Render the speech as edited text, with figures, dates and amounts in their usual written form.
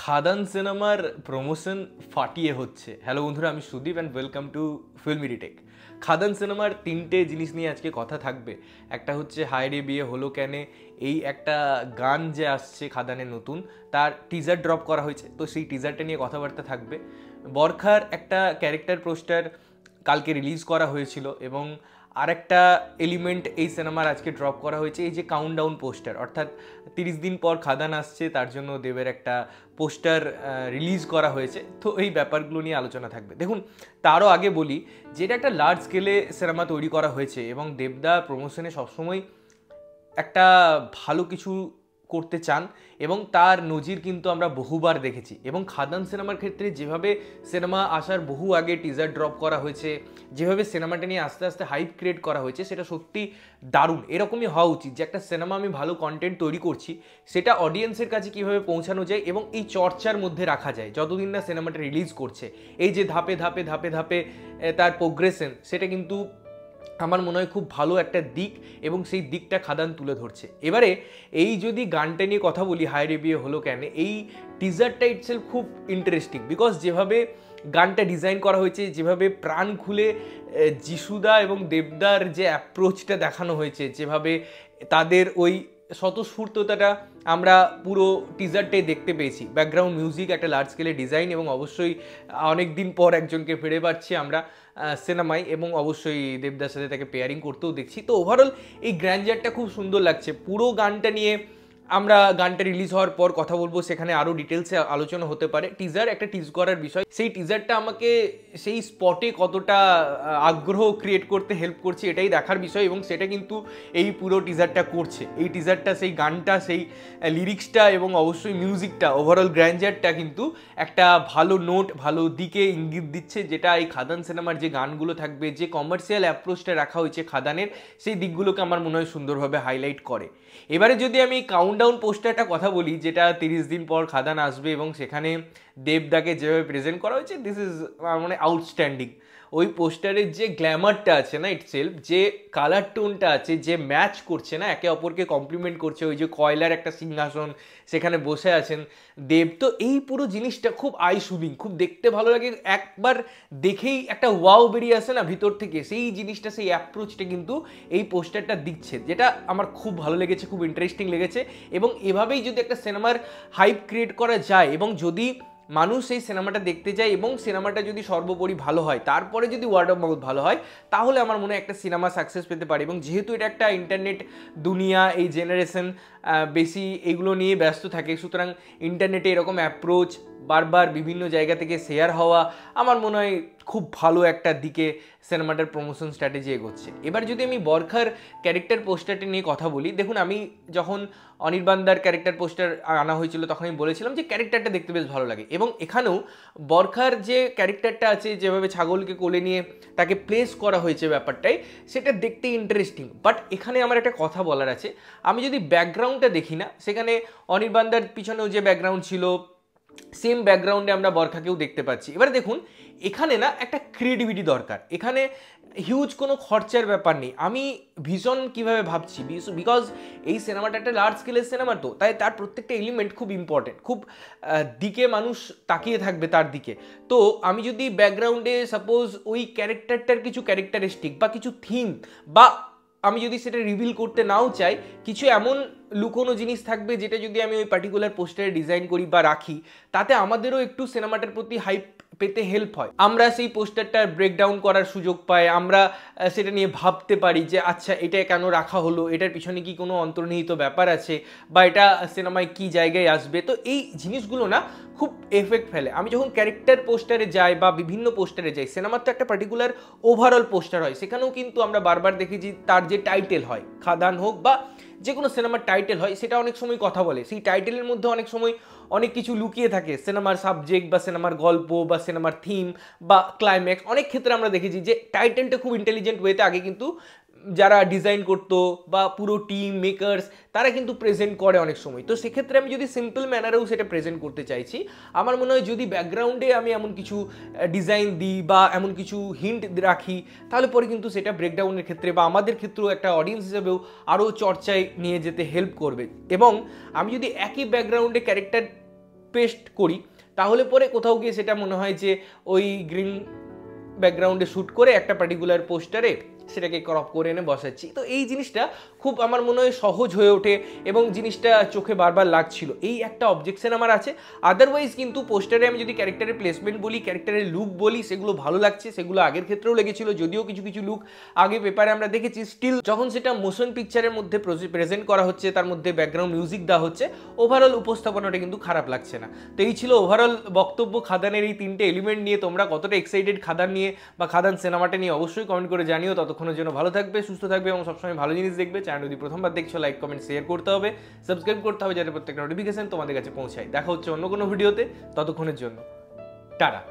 খাদান সিনেমার প্রমোশন ফাটিয়ে হচ্ছে। হ্যালো বন্ধুরা, আমি Sudip and welcome to filmy retake. Khadaan সিনেমার তিনটে জিনিস নিয়ে আজকে কথা থাকবে। একটা হচ্ছে হায় রে বিয়ে হলো কেনে, এই একটা গান যে আসছে খাদানের নতুন, তার টিজার ড্রপ করা হয়েছে, তো সেই টিজারটা নিয়ে কথাবার্তা থাকবে। বরখার একটা ক্যারেক্টার পোস্টার কালকে রিলিজ করা হয়েছিল এবং আরেকটা এলিমেন্ট এই সিনেমার আজকে ড্রপ করা হয়েছে, এই যে কাউন্টডাউন পোস্টার, অর্থাৎ 30 দিন পর খাদান আসছে, তার জন্য দেবের একটা পোস্টার রিলিজ করা হয়েছে। তো এই ব্যাপারগুলো নিয়ে আলোচনা থাকবে। দেখুন, তারও আগে বলি যেটা একটা লার্জ স্কেলে সিনেমা তৈরি করা হয়েছে এবং দেবদা প্রমোশনে সবসময় একটা ভালো কিছু করতে চান এবং তার নজির কিন্তু আমরা বহুবার দেখেছি। এবং খাদান সিনেমার ক্ষেত্রে যেভাবে সিনেমা আসার বহু আগে টিজার ড্রপ করা হয়েছে, যেভাবে সিনেমাটা নিয়ে আস্তে আস্তে হাইপ ক্রিয়েট করা হয়েছে, সেটা সত্যি দারুণ। এরকমই হওয়া উচিত যে একটা সিনেমা আমি ভালো কন্টেন্ট তৈরি করছি, সেটা অডিয়েন্সের কাছে কীভাবে পৌঁছানো যায় এবং এই চর্চার মধ্যে রাখা যায় যতদিন না সিনেমাটা রিলিজ করছে। এই যে ধাপে ধাপে ধাপে ধাপে তার প্রোগ্রেশন, সেটা কিন্তু আমার মনে হয় খুব ভালো একটা দিক এবং সেই দিকটা খাদান তুলে ধরছে। এবারে এই যদি গানটা নিয়ে কথা বলি, হায় রে বিয়ে হলো কেন, এই টিজারটা ইটসেলফ খুব ইন্টারেস্টিং। বিকজ যেভাবে গানটা ডিজাইন করা হয়েছে, যেভাবে প্রাণ খুলে যিশুদা এবং দেবদার যে অ্যাপ্রোচটা দেখানো হয়েছে, যেভাবে তাদের ওই স্বতঃস্ফূর্ততাটা আমরা পুরো টিজারটাই দেখতে পেয়েছি। ব্যাকগ্রাউন্ড মিউজিক, একটা লার্জ স্কেলে ডিজাইন এবং অবশ্যই অনেক দিন পর একজনকে ফিরে পাচ্ছি আমরা সিনেমায় এবং অবশ্যই দেবদার সাথে তাকে পেয়ারিং করতেও দেখছি। তো ওভারঅল এই গ্র্যান্ডারটা খুব সুন্দর লাগছে। পুরো গানটা নিয়ে আমরা গানটা রিলিজ হওয়ার পর কথা বলবো, সেখানে আরও ডিটেলসে আলোচনা হতে পারে। টিজার একটা টিজ করার বিষয়, সেই টিজারটা আমাকে সেই স্পটে কতটা আগ্রহ ক্রিয়েট করতে হেল্প করছে এটাই দেখার বিষয় এবং সেটা কিন্তু এই পুরো টিজারটা করছে। এই টিজারটা, সেই গানটা, সেই লিরিক্সটা এবং অবশ্যই মিউজিকটা, ওভারঅল গ্র্যান্ডারটা কিন্তু একটা ভালো নোট, ভালো দিকে ইঙ্গিত দিচ্ছে, যেটা এই খাদান সিনেমার যে গানগুলো থাকবে, যে কমার্শিয়াল অ্যাপ্রোচটা রাখা হয়েছে খাদানের, সেই দিকগুলোকে আমার মনে হয় সুন্দরভাবে হাইলাইট করে। এবারে যদি আমি কাউন্টডাউন পোস্টারটা কথা বলি, যেটা 30 দিন পর খাদান আসবে এবং সেখানে দেবদাকে যেভাবে প্রেজেন্ট করা হয়েছে, দিস ইজ মানে আউটস্ট্যান্ডিং। ওই পোস্টারের যে গ্ল্যামারটা আছে না, ইটসেলফ যে কালার টোনটা আছে, যে ম্যাচ করছে না, একে অপরকে কমপ্লিমেন্ট করছে। ওই যে কয়লার একটা সিংহাসন, সেখানে বসে আছেন দেব, তো এই পুরো জিনিসটা খুব আই সুদিং, খুব দেখতে ভালো লাগে। একবার দেখেই একটা ওয়াও বেরিয়ে আসে না ভিতর থেকে, সেই জিনিসটা, সেই অ্যাপ্রোচটা কিন্তু এই পোস্টারটা দিচ্ছে, যেটা আমার খুব ভালো লেগেছে, খুব ইন্টারেস্টিং লেগেছে। এবং এভাবেই যদি একটা সিনেমার হাইপ ক্রিয়েট করা যায় এবং যদি মানুষ সেই সিনেমাটা দেখতে যায় এবং সিনেমাটা যদি সর্বোপরি ভালো হয়, তারপরে যদি ওয়ার্ড অফ মাউথ ভালো হয়, তাহলে আমার মনে হয় একটা সিনেমা সাকসেস পেতে পারে। এবং যেহেতু এটা একটা ইন্টারনেট দুনিয়া, এই জেনারেশন বেশি এগুলো নিয়ে ব্যস্ত থাকে, সুতরাং ইন্টারনেটে এরকম অ্যাপ্রোচ বারবার বিভিন্ন জায়গা থেকে শেয়ার হওয়া আমার মনে হয় খুব ভালো একটা দিকে সিনেমাটার প্রমোশন স্ট্র্যাটেজি এগোচ্ছে। এবার যদি আমি বরখার ক্যারেক্টার পোস্টারটা নিয়ে কথা বলি, দেখুন, আমি যখন অনির্বাণদার ক্যারেক্টার পোস্টার আনা হয়েছিল তখন আমি বলেছিলাম যে ক্যারেক্টারটা দেখতে বেশ ভালো লাগে এবং এখানেও বরখার যে ক্যারেক্টারটা আছে, যেভাবে ছাগলকে কোলে নিয়ে তাকে প্লেস করা হয়েছে ব্যাপারটাই, সেটা দেখতে ইন্টারেস্টিং। বাট এখানে আমার একটা কথা বলার আছে, আমি যদি ব্যাকগ্রাউন্ডটা দেখি না, সেখানে অনির্বাণদার পিছনেও যে ব্যাকগ্রাউন্ড ছিল, সেম ব্যাকগ্রাউন্ডে আমরা বরখাকেও দেখতে পাচ্ছি। এবারে দেখুন, এখানে না একটা ক্রিয়েটিভিটি দরকার, এখানে হিউজ কোনো খরচার ব্যাপার নেই। আমি ভীষণ কীভাবে ভাবছি, বিকজ এই সিনেমাটা একটা লার্জ স্কেলের সিনেমা, তো তাই তার প্রত্যেকটা এলিমেন্ট খুব ইম্পর্টেন্ট, খুব দিকে মানুষ তাকিয়ে থাকবে তার দিকে। তো আমি যদি ব্যাকগ্রাউন্ডে সাপোজ ওই ক্যারেক্টারটার কিছু ক্যারেক্টারিস্টিক বা কিছু থিম, বা আমি যদি সেটা রিভিল করতে নাও চাই, কিছু এমন লুকোনো জিনিস থাকবে যেটা যদি আমি ওই পার্টিকুলার পোস্টারে ডিজাইন করি বা রাখি, তাতে আমাদেরও একটু সিনেমাটার প্রতি হাইপ পেতে হেল্প হয়। আমরা সেই পোস্টারটার ব্রেকডাউন করার সুযোগ পাই, আমরা সেটা নিয়ে ভাবতে পারি যে আচ্ছা এটা কেন রাখা হলো, এটার পিছনে কি কোনো অন্তর্নিহিত ব্যাপার আছে, বা এটা সিনেমায় কি জায়গায় আসবে। তো এই জিনিসগুলো না খুব এফেক্ট ফেলে। আমি যখন ক্যারেক্টার পোস্টারে যাই বা বিভিন্ন পোস্টারে যাই, সিনেমার তো একটা পার্টিকুলার ওভারঅল পোস্টার হয়, সেখানেও কিন্তু আমরা বারবার দেখেছি তার যে টাইটেল হয়, খাদান হোক বা যে কোনো সিনেমার টাইটেল হয়, সেটা অনেক সময় কথা বলে। সেই টাইটেলের মধ্যে অনেক সময় অনেক কিছু লুকিয়ে থাকে, সিনেমার সাবজেক্ট বা সিনেমার গল্প বা সিনেমার থিম বা ক্লাইম্যাক্স। অনেক ক্ষেত্রে আমরা দেখেছি যে টাইটেলটা খুব ইন্টেলিজেন্ট ওয়েতে আগে কিন্তু যারা ডিজাইন করতো বা পুরো টিম মেকার্স, তারা কিন্তু প্রেজেন্ট করে অনেক সময়। তো সেক্ষেত্রে আমি যদি সিম্পল ম্যানারেও সেটা প্রেজেন্ট করতে চাইছি, আমার মনে হয় যদি ব্যাকগ্রাউন্ডে আমি এমন কিছু ডিজাইন দিই বা এমন কিছু হিন্ট রাখি, তাহলে পরে কিন্তু সেটা ব্রেকডাউনের ক্ষেত্রে বা আমাদের ক্ষেত্রেও একটা অডিয়েন্স হিসেবেও আরও চর্চায় নিয়ে যেতে হেল্প করবে। এবং আমি যদি একই ব্যাকগ্রাউন্ডে ক্যারেক্টার টুথপেস্ট করি তাহলে পরে কোথাও গিয়ে সেটা মনে হয় যে ওই গ্রিন ব্যাকগ্রাউন্ডে শ্যুট করে একটা পার্টিকুলার পোস্টারে সেটাকে ক্রপ করে এনে বসাচ্ছি। তো এই জিনিসটা খুব আমার মনে হয় সহজ হয়ে ওঠে এবং জিনিসটা চোখে বারবার লাগছিল, এই একটা অবজেকশন আমার আছে। আদারওয়াইজ কিন্তু পোস্টারে আমি যদি ক্যারেক্টারের প্লেসমেন্ট বলি, ক্যারেক্টারের লুক বলি, সেগুলো ভালো লাগছে, সেগুলো আগের ক্ষেত্রেও লেগেছিল, যদিও কিছু কিছু লুক আগে পেপারে আমরা দেখেছি, স্টিল যখন সেটা মোশন পিকচারের মধ্যে প্রেজেন্ট করা হচ্ছে, তার মধ্যে ব্যাকগ্রাউন্ড মিউজিক দেওয়া হচ্ছে, ওভারঅল উপস্থাপনাটা কিন্তু খারাপ লাগছে না। তো এই ছিল ওভারঅল বক্তব্য খাদানের এই তিনটে এলিমেন্ট নিয়ে। তোমরা কতটা এক্সাইটেড খাদান নিয়ে বা খাদান সিনেমাটা নিয়ে অবশ্যই কমেন্ট করে জানিও। ততক্ষণের জন্য ভালো থাকবে, সুস্থ থাকবে এবং সবসময় ভালো জিনিস দেখবে। চ্যানেল যদি প্রথমবার দেখছো, লাইক কমেন্ট শেয়ার করতে হবে, সাবস্ক্রাইব করতে হবে যাতে প্রত্যেকটা নোটিফিকেশন তোমাদের কাছে পৌঁছায়। দেখা হচ্ছে অন্য কোনো ভিডিওতে, ততক্ষণের জন্য টাটা।